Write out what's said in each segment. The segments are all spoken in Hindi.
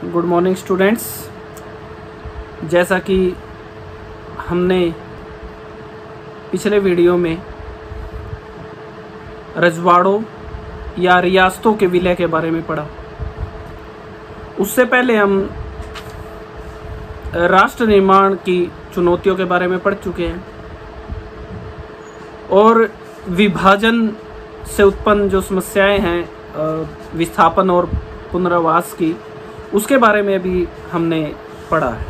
Good morning students. जैसा कि हमने पिछले वीडियो में रजवाड़ों या रियासतों के विलय के बारे में पढ़ा, उससे पहले हम राष्ट्र निर्माण की चुनौतियों के बारे में पढ़ चुके हैं और विभाजन से उत्पन्न जो समस्याएं हैं विस्थापन और पुनर्वास की, उसके बारे में भी हमने पढ़ा है।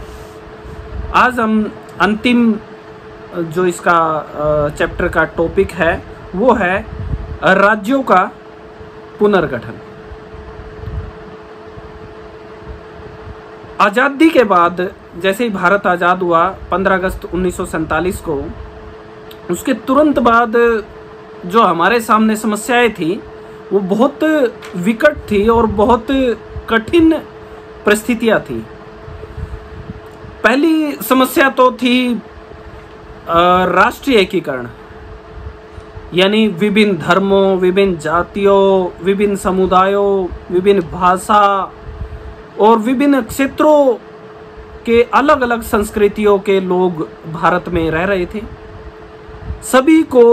आज हम अंतिम जो इसका चैप्टर का टॉपिक है वो है राज्यों का पुनर्गठन। आज़ादी के बाद जैसे ही भारत आज़ाद हुआ 15 अगस्त 1947 को, उसके तुरंत बाद जो हमारे सामने समस्याएं थी वो बहुत विकट थी और बहुत कठिन परिस्थितियां थी। पहली समस्या तो थी राष्ट्रीय एकीकरण, यानी विभिन्न धर्मों, विभिन्न जातियों, विभिन्न समुदायों, विभिन्न भाषा और विभिन्न क्षेत्रों के अलग अलग संस्कृतियों के लोग भारत में रह रहे थे। सभी को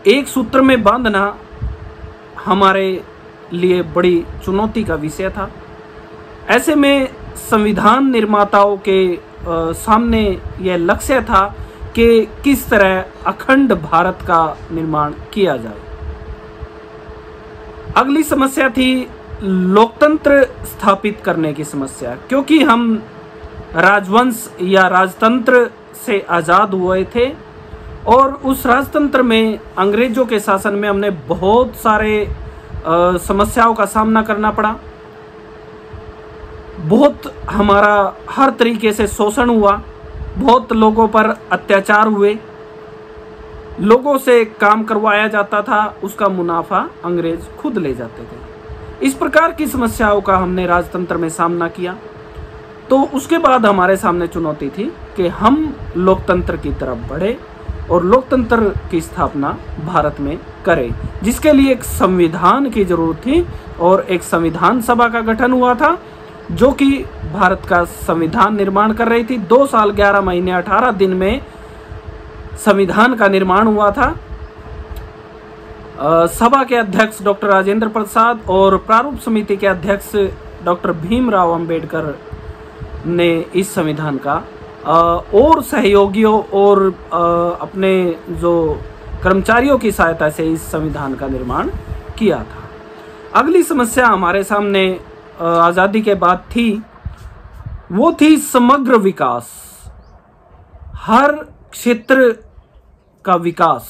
एक सूत्र में बांधना हमारे लिए बड़ी चुनौती का विषय था। ऐसे में संविधान निर्माताओं के सामने यह लक्ष्य था कि किस तरह अखंड भारत का निर्माण किया जाए। अगली समस्या थी लोकतंत्र स्थापित करने की समस्या, क्योंकि हम राजवंश या राजतंत्र से आज़ाद हुए थे और उस राजतंत्र में अंग्रेजों के शासन में हमने बहुत सारे समस्याओं का सामना करना पड़ा। बहुत हमारा हर तरीके से शोषण हुआ, बहुत लोगों पर अत्याचार हुए, लोगों से काम करवाया जाता था, उसका मुनाफा अंग्रेज खुद ले जाते थे। इस प्रकार की समस्याओं का हमने राजतंत्र में सामना किया। तो उसके बाद हमारे सामने चुनौती थी कि हम लोकतंत्र की तरफ बढ़े और लोकतंत्र की स्थापना भारत में करें, जिसके लिए एक संविधान की जरूरत थी और एक संविधान सभा का गठन हुआ था जो कि भारत का संविधान निर्माण कर रही थी। 2 साल 11 महीने 18 दिन में संविधान का निर्माण हुआ था। सभा के अध्यक्ष डॉक्टर राजेंद्र प्रसाद और प्रारूप समिति के अध्यक्ष डॉक्टर भीमराव अंबेडकर ने इस संविधान का और सहयोगियों और अपने जो कर्मचारियों की सहायता से इस संविधान का निर्माण किया था। अगली समस्या हमारे सामने आज़ादी के बाद थी, वो थी समग्र विकास, हर क्षेत्र का विकास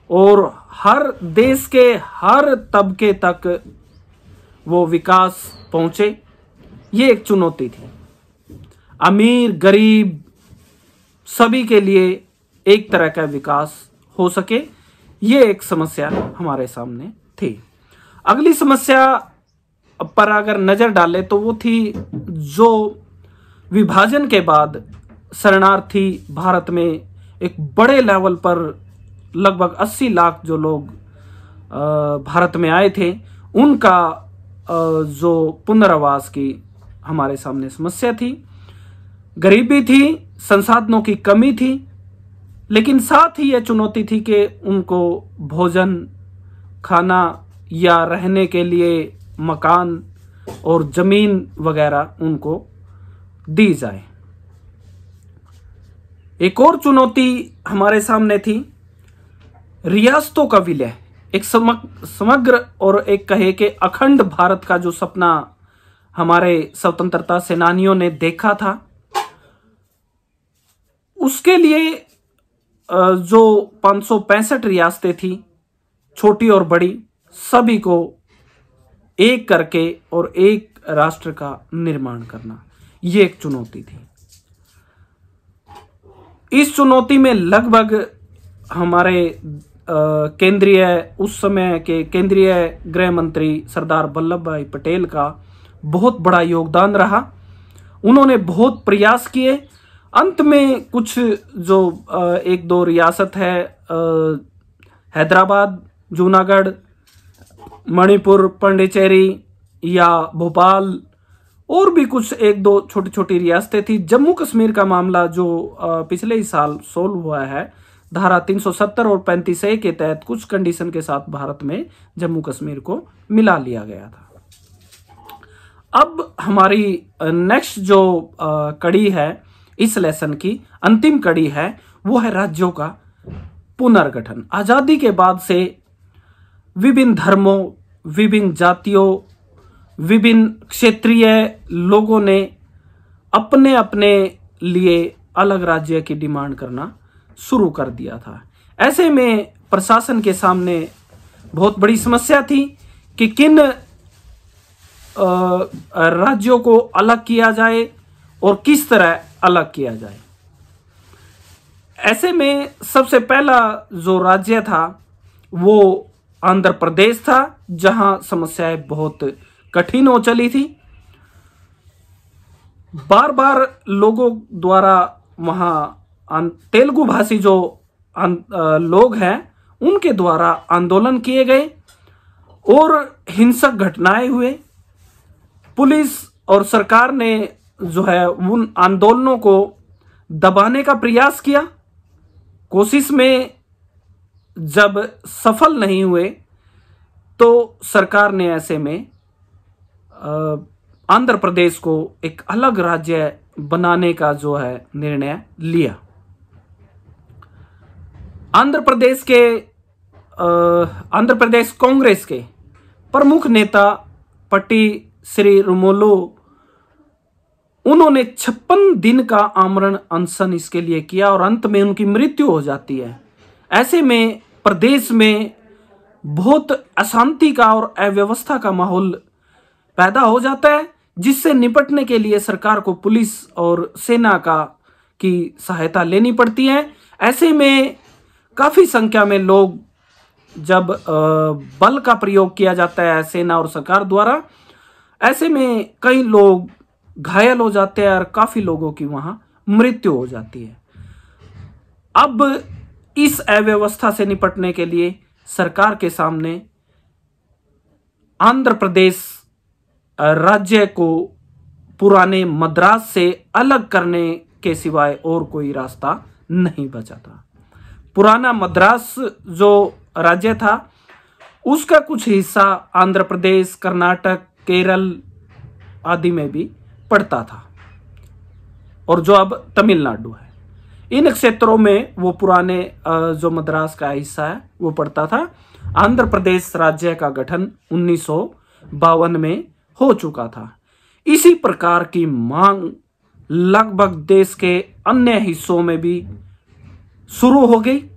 और हर देश के हर तबके तक वो विकास पहुंचे। ये एक चुनौती थी। अमीर गरीब सभी के लिए एक तरह का विकास हो सके, ये एक समस्या हमारे सामने थी। अगली समस्या पर अगर नजर डालें तो वो थी जो विभाजन के बाद शरणार्थी भारत में एक बड़े लेवल पर लगभग 80 लाख जो लोग भारत में आए थे, उनका जो पुनर्वास की हमारे सामने समस्या थी। गरीबी थी, संसाधनों की कमी थी, लेकिन साथ ही यह चुनौती थी कि उनको भोजन, खाना या रहने के लिए मकान और जमीन वगैरह उनको दी जाए। एक और चुनौती हमारे सामने थी रियासतों का विलय। एक समग्र और एक कहे कि अखंड भारत का जो सपना हमारे स्वतंत्रता सेनानियों ने देखा था, उसके लिए जो 565 रियासतें थी, छोटी और बड़ी, सभी को एक करके और एक राष्ट्र का निर्माण करना, ये एक चुनौती थी। इस चुनौती में लगभग हमारे उस समय के केंद्रीय गृह मंत्री सरदार वल्लभ भाई पटेल का बहुत बड़ा योगदान रहा। उन्होंने बहुत प्रयास किए। अंत में कुछ जो 1-2 रियासत है, हैदराबाद, जूनागढ़, मणिपुर, पांडिचेरी या भोपाल, और भी कुछ एक दो छोटी छोटी रियासतें थी। जम्मू कश्मीर का मामला जो पिछले ही साल सोल्व हुआ है, धारा 370 और 35A के तहत कुछ कंडीशन के साथ भारत में जम्मू कश्मीर को मिला लिया गया था। अब हमारी नेक्स्ट जो कड़ी है इस लेसन की, अंतिम कड़ी है, वो है राज्यों का पुनर्गठन। आजादी के बाद से विभिन्न धर्मों, विभिन्न जातियों, विभिन्न क्षेत्रीय लोगों ने अपने अपने लिए अलग राज्य की डिमांड करना शुरू कर दिया था। ऐसे में प्रशासन के सामने बहुत बड़ी समस्या थी कि किन राज्यों को अलग किया जाए और किस तरह अलग किया जाए। ऐसे में सबसे पहला जो राज्य था वो आंध्र प्रदेश था, जहां समस्याएं बहुत कठिन हो चली थी। बार बार लोगों द्वारा वहां तेलुगु भाषी जो लोग हैं उनके द्वारा आंदोलन किए गए और हिंसक घटनाएं हुए। पुलिस और सरकार ने जो है उन आंदोलनों को दबाने का प्रयास किया। कोशिश में जब सफल नहीं हुए तो सरकार ने ऐसे में आंध्र प्रदेश को एक अलग राज्य बनाने का जो है निर्णय लिया। आंध्र प्रदेश कांग्रेस के प्रमुख नेता पट्टी श्री रुमोलो, उन्होंने 56 दिन का आमरण अनशन इसके लिए किया और अंत में उनकी मृत्यु हो जाती है। ऐसे में प्रदेश में बहुत अशांति का और अव्यवस्था का माहौल पैदा हो जाता है, जिससे निपटने के लिए सरकार को पुलिस और सेना की सहायता लेनी पड़ती है। ऐसे में काफी संख्या में लोग, जब बल का प्रयोग किया जाता है सेना और सरकार द्वारा, ऐसे में कई लोग घायल हो जाते हैं और काफी लोगों की वहां मृत्यु हो जाती है। अब इस अव्यवस्था से निपटने के लिए सरकार के सामने आंध्र प्रदेश राज्य को पुराने मद्रास से अलग करने के सिवाय और कोई रास्ता नहीं बचा था। पुराना मद्रास जो राज्य था उसका कुछ हिस्सा आंध्र प्रदेश, कर्नाटक, केरल आदि में भी पड़ता था और जो अब तमिलनाडु है। इन क्षेत्रों में वो पुराने जो मद्रास का हिस्सा है वो पड़ता था। आंध्र प्रदेश राज्य का गठन 1952 में हो चुका था। इसी प्रकार की मांग लगभग देश के अन्य हिस्सों में भी शुरू हो गई।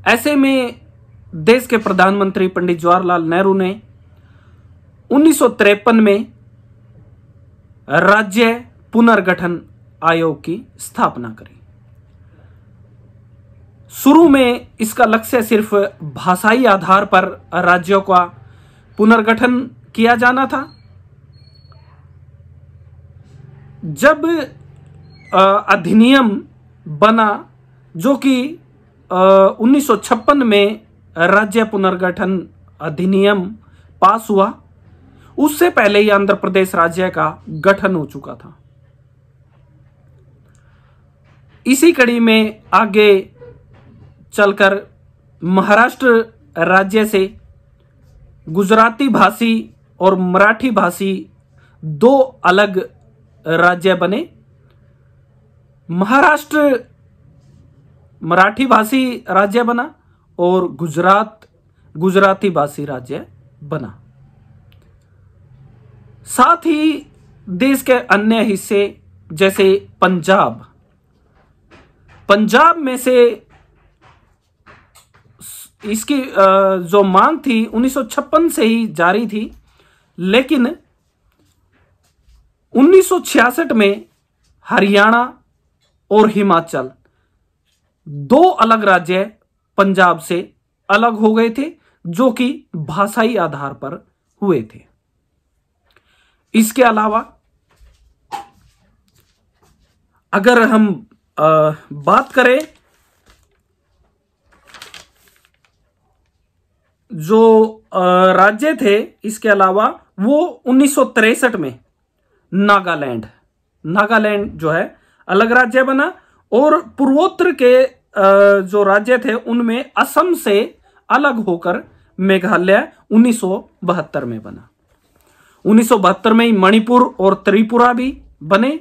ऐसे में देश के प्रधानमंत्री पंडित जवाहरलाल नेहरू ने 1953 में राज्य पुनर्गठन आयोग की स्थापना करी। शुरू में इसका लक्ष्य सिर्फ भाषाई आधार पर राज्यों का पुनर्गठन किया जाना था। जब अधिनियम बना जो कि 1956 में राज्य पुनर्गठन अधिनियम पास हुआ, उससे पहले ही आंध्र प्रदेश राज्य का गठन हो चुका था। इसी कड़ी में आगे चलकर महाराष्ट्र राज्य से गुजराती भाषी और मराठी भाषी दो अलग राज्य बने। महाराष्ट्र मराठी भाषी राज्य बना और गुजरात गुजराती भाषी राज्य बना। साथ ही देश के अन्य हिस्से जैसे पंजाब में से इसकी जो मांग थी 1956 से ही जारी थी, लेकिन 1966 में हरियाणा और हिमाचल दो अलग राज्य पंजाब से अलग हो गए थे, जो कि भाषाई आधार पर हुए थे। इसके अलावा अगर हम बात करें जो राज्य थे, इसके अलावा वो 1963 में नागालैंड जो है अलग राज्य बना, और पूर्वोत्तर के जो राज्य थे उनमें असम से अलग होकर मेघालय 1972 में बना। 1972 में ही मणिपुर और त्रिपुरा भी बने।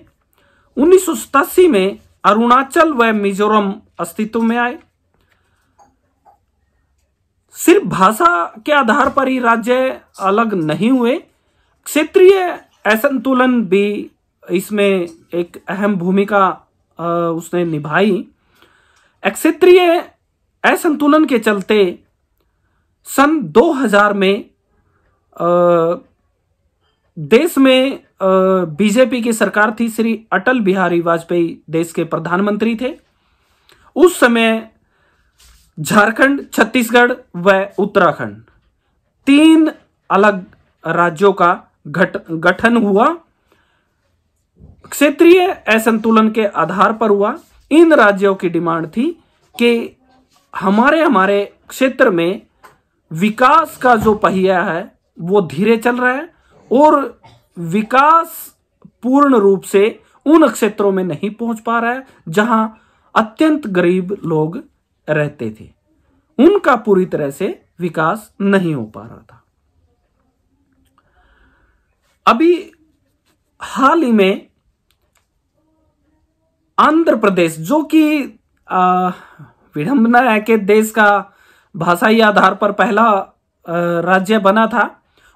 1987 में अरुणाचल व मिजोरम अस्तित्व में आए। सिर्फ भाषा के आधार पर ही राज्य अलग नहीं हुए, क्षेत्रीय असंतुलन भी इसमें एक अहम भूमिका उसने निभाई। क्षेत्रीय असंतुलन के चलते सन 2000 में देश में बीजेपी की सरकार थी। श्री अटल बिहारी वाजपेयी देश के प्रधानमंत्री थे। उस समय झारखंड, छत्तीसगढ़ व उत्तराखंड 3 अलग राज्यों का गठन हुआ। क्षेत्रीय असंतुलन के आधार पर हुआ। इन राज्यों की डिमांड थी कि हमारे क्षेत्र में विकास का जो पहिया है वो धीरे चल रहा है, और विकास पूर्ण रूप से उन क्षेत्रों में नहीं पहुंच पा रहा है जहां अत्यंत गरीब लोग रहते थे। उनका पूरी तरह से विकास नहीं हो पा रहा था। अभी हाल ही में आंध्र प्रदेश, जो कि विडंबना है कि देश का भाषाई आधार पर पहला राज्य बना था,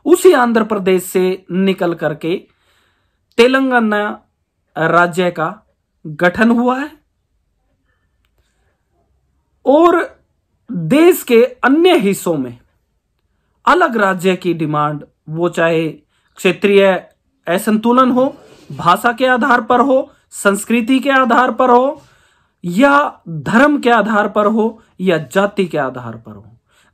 उसी आंध्र प्रदेश से निकल करके तेलंगाना राज्य का गठन हुआ है। और देश के अन्य हिस्सों में अलग राज्य की डिमांड, वो चाहे क्षेत्रीय असंतुलन हो, भाषा के आधार पर हो, संस्कृति के आधार पर हो, या धर्म के आधार पर हो, या जाति के आधार पर हो,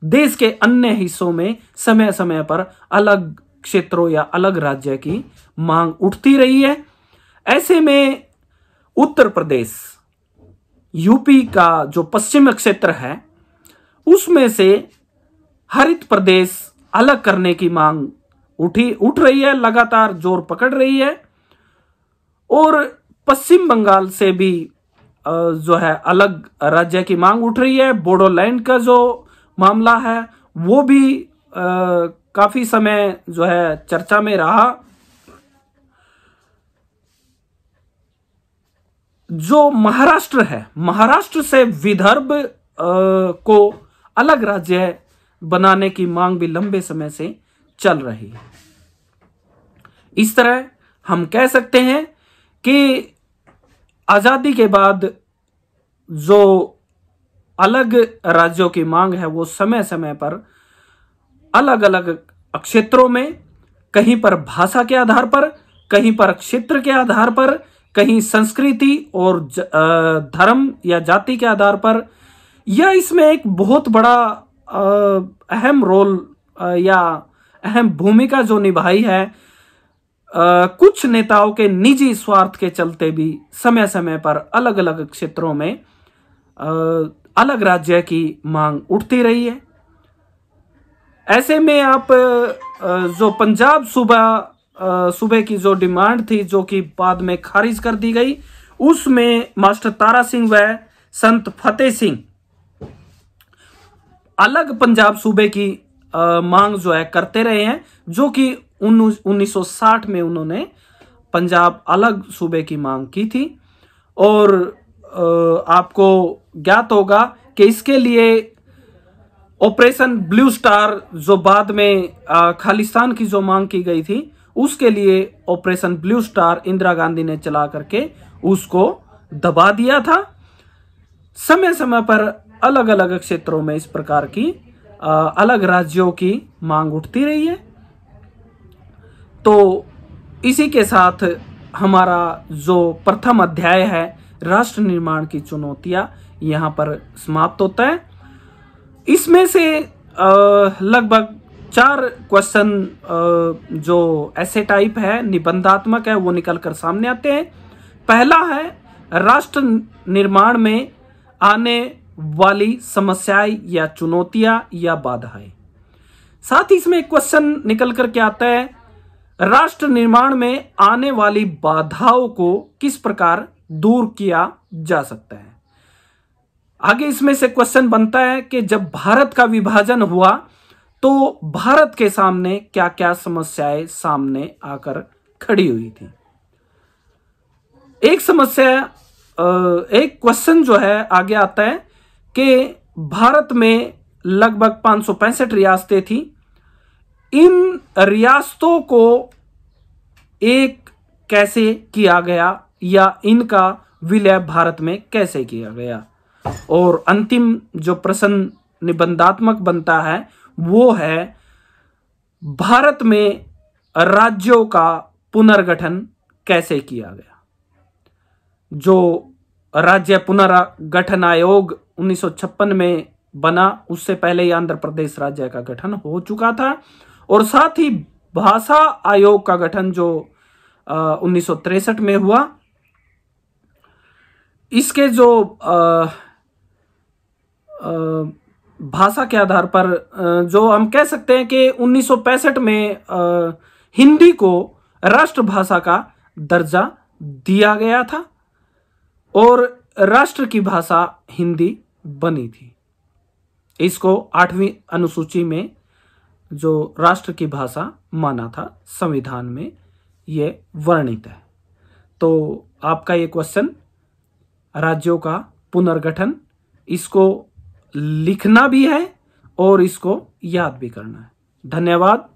देश के अन्य हिस्सों में समय समय पर अलग क्षेत्रों या अलग राज्य की मांग उठती रही है। ऐसे में उत्तर प्रदेश, यूपी का जो पश्चिम क्षेत्र है, उसमें से हरित प्रदेश अलग करने की मांग उठ रही है, लगातार जोर पकड़ रही है। और पश्चिम बंगाल से भी जो है अलग राज्य की मांग उठ रही है। बोडोलैंड का जो मामला है वो भी काफी समय जो है चर्चा में रहा। जो महाराष्ट्र है, महाराष्ट्र से विदर्भ को अलग राज्य बनाने की मांग भी लंबे समय से चल रही है। इस तरह हम कह सकते हैं कि आजादी के बाद जो अलग राज्यों की मांग है वो समय समय पर अलग अलग क्षेत्रों में, कहीं पर भाषा के आधार पर, कहीं पर क्षेत्र के आधार पर, कहीं संस्कृति और धर्म या जाति के आधार पर, या इसमें एक बहुत बड़ा अहम रोल या अहम भूमिका जो निभाई है कुछ नेताओं के निजी स्वार्थ के चलते भी समय समय पर अलग अलग क्षेत्रों में अलग राज्य की मांग उठती रही है। ऐसे में आप जो पंजाब सूबे की जो डिमांड थी, जो कि बाद में खारिज कर दी गई, उसमें मास्टर तारा सिंह व संत फतेह सिंह अलग पंजाब सूबे की मांग जो है करते रहे हैं, जो कि 1960 में उन्होंने पंजाब अलग सूबे की मांग की थी। और आपको ज्ञात होगा कि इसके लिए ऑपरेशन ब्लू स्टार, जो बाद में खालिस्तान की जो मांग की गई थी, उसके लिए operation blue star Indira Gandhi ने चला करके उसको दबा दिया था। समय समय पर अलग अलग क्षेत्रों में इस प्रकार की अलग राज्यों की मांग उठती रही है। तो इसी के साथ हमारा जो प्रथम अध्याय है राष्ट्र निर्माण की चुनौतियां यहाँ पर समाप्त होता है। इसमें से लगभग 4 क्वेश्चन जो ऐसे टाइप है, निबंधात्मक है, वो निकल कर सामने आते हैं। पहला है राष्ट्र निर्माण में आने वाली समस्याएं या चुनौतियां या बाधाएं। साथ ही इसमें एक क्वेश्चन निकल कर के आता है राष्ट्र निर्माण में आने वाली बाधाओं को किस प्रकार दूर किया जा सकता है। आगे इसमें से क्वेश्चन बनता है कि जब भारत का विभाजन हुआ तो भारत के सामने क्या क्या समस्याएं सामने आकर खड़ी हुई थी। एक समस्या, एक क्वेश्चन जो है आगे आता है कि भारत में लगभग 565 रियासतें थी। इन रियासतों को एक कैसे किया गया या इनका विलय भारत में कैसे किया गया। और अंतिम जो प्रश्न निबंधात्मक बनता है वो है भारत में राज्यों का पुनर्गठन कैसे किया गया। जो राज्य पुनर्गठन आयोग 1956 में बना, उससे ही आंध्र प्रदेश राज्य का गठन हो चुका था। और साथ ही भाषा आयोग का गठन जो 1963 में हुआ। इसके जो भाषा के आधार पर जो हम कह सकते हैं कि 1965 में हिंदी को राष्ट्रभाषा का दर्जा दिया गया था और राष्ट्र की भाषा हिंदी बनी थी। इसको 8वीं अनुसूची में जो राष्ट्र की भाषा माना था, संविधान में यह वर्णित है। तो आपका ये क्वेश्चन राज्यों का पुनर्गठन, इसको लिखना भी है और इसको याद भी करना है। धन्यवाद।